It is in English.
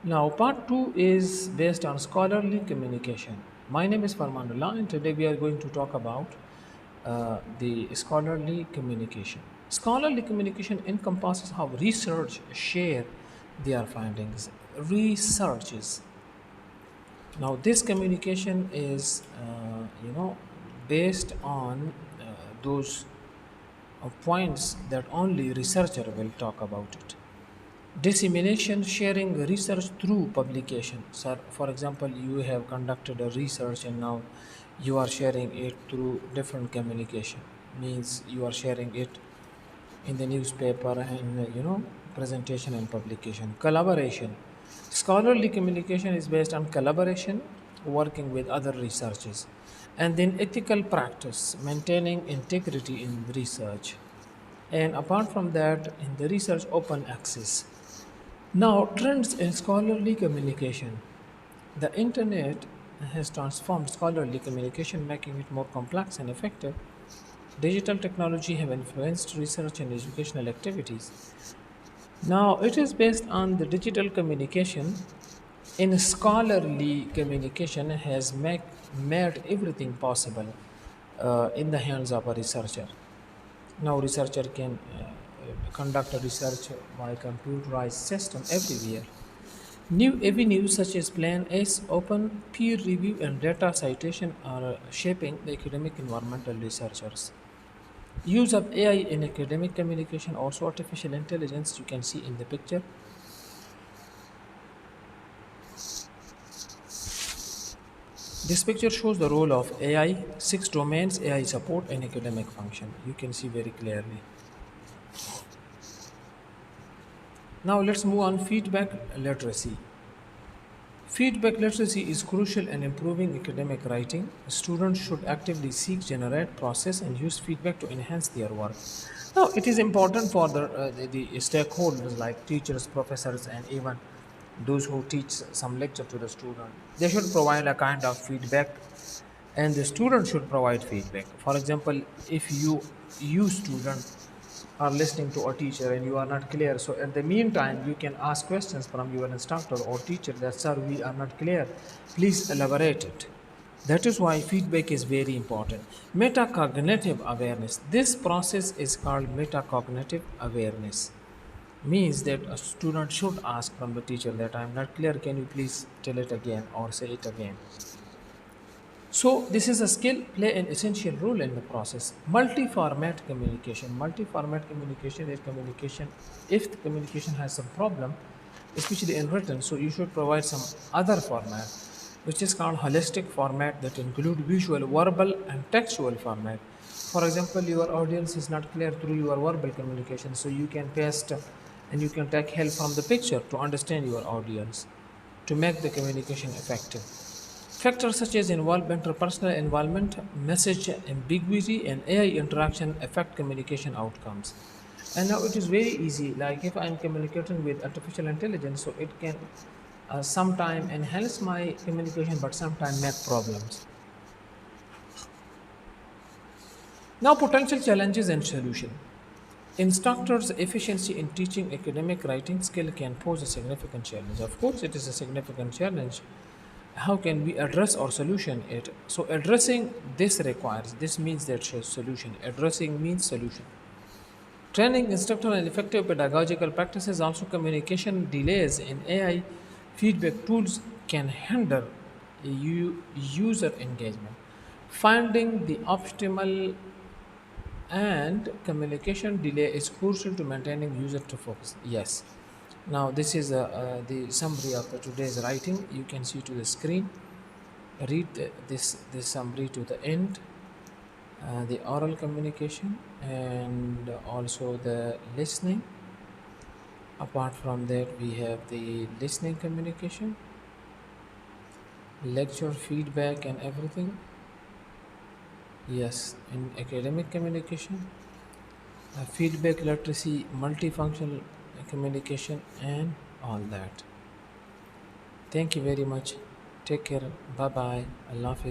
Now, part two is based on scholarly communication. My name is Farmanullah, and today we are going to talk about the scholarly communication. Scholarly communication encompasses how research share their findings. Researches. Now, this communication is, based on those points that only researcher will talk about it. Dissemination, sharing research through publication. So, for example, you have conducted a research and now you are sharing it through different communication. Means you are sharing it in the newspaper and presentation and publication. Collaboration. Scholarly communication is based on collaboration, working with other researchers, and then ethical practice, maintaining integrity in research. And apart from that, in the research, open access. Now, trends in scholarly communication. The internet has transformed scholarly communication, making it more complex and effective. Digital technology have influenced research and educational activities. Now, it is based on the digital communication. In scholarly communication has made everything possible in the hands of a researcher. Now, researcher can conduct a research by computerized system everywhere. New avenues such as Plan S, open peer review, and data citation are shaping the academic environmental researchers. Use of AI in academic communication, also artificial intelligence, you can see in the picture. This picture shows the role of AI, six domains AI support in academic function. You can see very clearly. Now let's move on feedback literacy. Feedback literacy is crucial in improving academic writing. Students should actively seek, generate, process, and use feedback to enhance their work. Now, it is important for the stakeholders like teachers, professors, and even those who teach some lecture to the student. They should provide a kind of feedback, and the student should provide feedback. For example, if you student are listening to a teacher and you are not clear, so at the meantime you can ask questions from your instructor or teacher that, sir, we are not clear, please elaborate it. That is why feedback is very important. Metacognitive awareness, this process is called metacognitive awareness, means that a student should ask from the teacher that I am not clear, can you please tell it again or say it again. So this is a skill play an essential role in the process. Multi-format communication. Multi-format communication is communication. If the communication has some problem, especially in written, so you should provide some other format, which is called holistic format that include visual, verbal, and textual format. For example, your audience is not clear through your verbal communication, so you can paste and you can take help from the picture to understand your audience to make the communication effective. Factors such as involvement, interpersonal involvement, message ambiguity, and AI interaction affect communication outcomes. And now it is very easy. Like if I am communicating with artificial intelligence, so it can sometime enhance my communication, but sometimes make problems. Now, potential challenges and solution. Instructors' efficiency in teaching academic writing skill can pose a significant challenge. Of course, it is a significant challenge. How can we address or solution it? So addressing this requires, this means that solution. Addressing means solution. Training instructor and effective pedagogical practices, also communication delays in AI feedback tools can hinder user engagement. Finding the optimal and communication delay is crucial to maintaining user to focus. Yes. Now this is the summary of the today's writing. You can see to the screen. Read this summary to the end. The oral communication and also the listening. Apart from that, we have the listening communication, lecture feedback, and everything. Yes, in academic communication, feedback literacy, multifunctional communication, and all that. Thank you very much. Take care. Bye bye. Allah Hafiz.